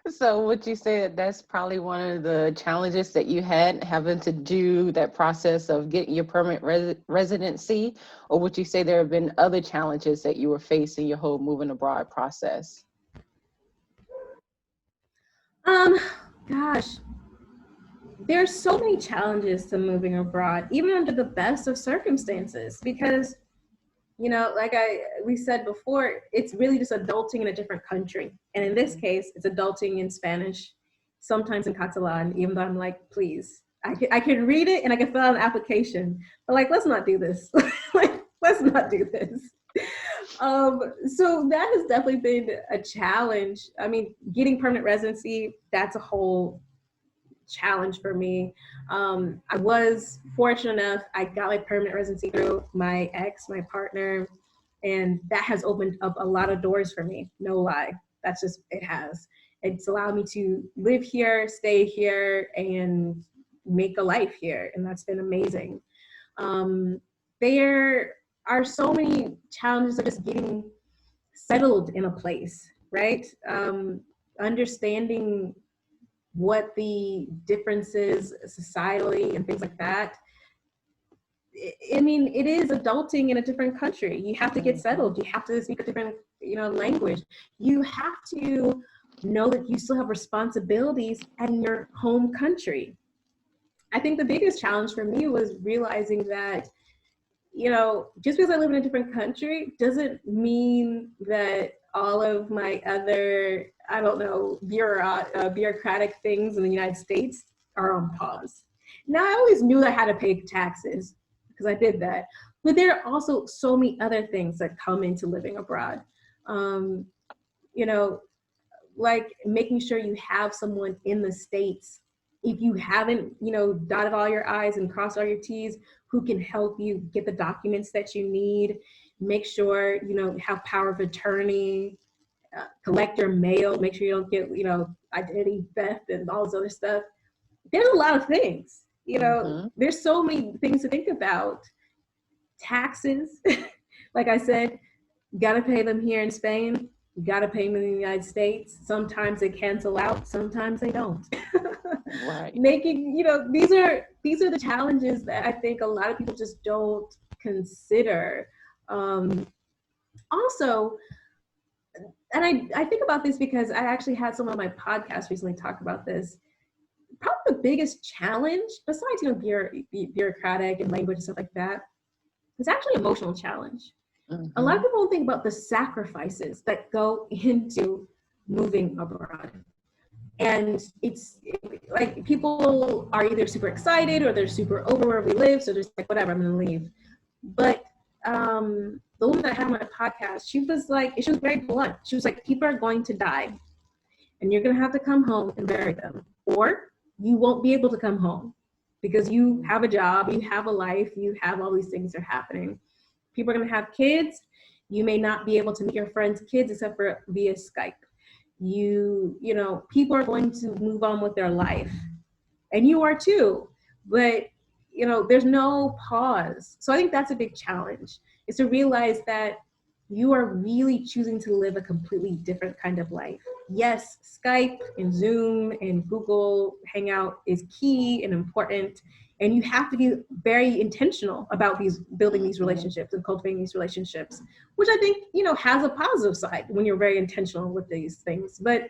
So would you say that that's probably one of the challenges that you had having to do that process of getting your permanent residency? Or would you say there have been other challenges that you were facing your whole moving abroad process? Um, Gosh, there's so many challenges to moving abroad, even under the best of circumstances, because like we said before, it's really just adulting in a different country. And in this case, it's adulting in Spanish, sometimes in Catalan, even though I'm like, please, I can read it and I can fill out an application. But like, let's not do this. Like, let's not do this. So that has definitely been a challenge. I mean, getting permanent residency, that's a whole challenge for me. I was fortunate enough, I got my permanent residency through my partner, and that has opened up a lot of doors for me. No lie. That's just, it has. It's allowed me to live here, stay here, and make a life here. And that's been amazing. There are so many challenges of just getting settled in a place, right? Understanding what the differences societally and things like that. I mean, it is adulting in a different country. You have to get settled. You have to speak a different, language. You have to know that you still have responsibilities in your home country. I think the biggest challenge for me was realizing that, just because I live in a different country doesn't mean that all of my other, I don't know, bureaucratic things in the United States are on pause. Now, I always knew that I had to pay taxes because I did that, but there are also so many other things that come into living abroad. Um, you know, like making sure you have someone in the States, if you haven't, dotted all your I's and crossed all your T's, who can help you get the documents that you need. Make sure, have power of attorney, collect your mail, make sure you don't get, identity theft and all this other stuff. There's a lot of things, Mm-hmm. there's so many things to think about. Taxes, like I said, got to pay them here in Spain. You got to pay them in the United States. Sometimes they cancel out, sometimes they don't. Right. Making, these are the challenges that I think a lot of people just don't consider. Um, Also, and I think about this because I actually had some of my podcasts recently talk about this. Probably the biggest challenge, besides bureaucratic and language and stuff like that, is actually emotional challenge. A lot Mm-hmm. of people don't think about the sacrifices that go into moving abroad. And it's like people are either super excited or they're super over where we live, so they're just like, whatever, I'm gonna leave. But the woman that I had on my podcast, she was very blunt. She was like, people are going to die and you're gonna have to come home and bury them, or you won't be able to come home because you have a job, you have a life, you have all these things that are happening. People are gonna have kids. You may not be able to meet your friends' kids except for via Skype. People are going to move on with their life, and you are too. But there's no pause. So I think that's a big challenge, is to realize that you are really choosing to live a completely different kind of life. Yes, Skype and Zoom and Google Hangout is key and important, and you have to be very intentional about building these Mm-hmm. relationships and cultivating these relationships, which I think has a positive side when you're very intentional with these things. But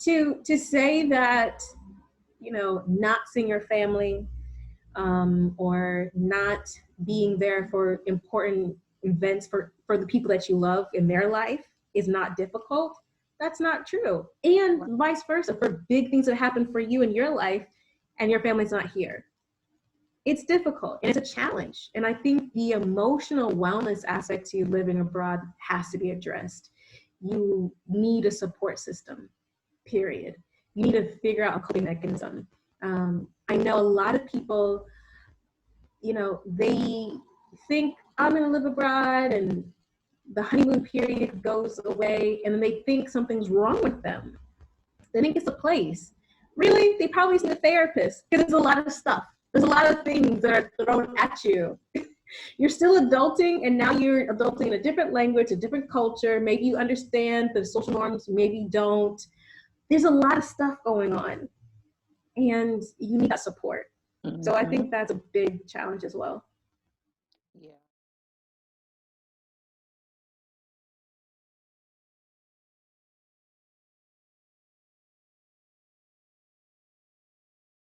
to say that not seeing your family, or not being there for important events for the people that you love in their life is not difficult, that's not true. And vice versa, for big things that happen for you in your life and your family's not here, it's difficult and it's a challenge. And I think the emotional wellness aspect to living abroad has to be addressed. You need a support system, period. You need to figure out a coping mechanism. I know a lot of people, they think, I'm going to live abroad, and the honeymoon period goes away, and then they think something's wrong with them. They think it's a place. Really, they probably see a therapist because there's a lot of stuff. There's a lot of things that are thrown at you. You're still adulting, and now you're adulting in a different language, a different culture. Maybe you understand the social norms, maybe you don't. there's a lot of stuff going on, and you need that support. So I think that's a big challenge as well. Yeah.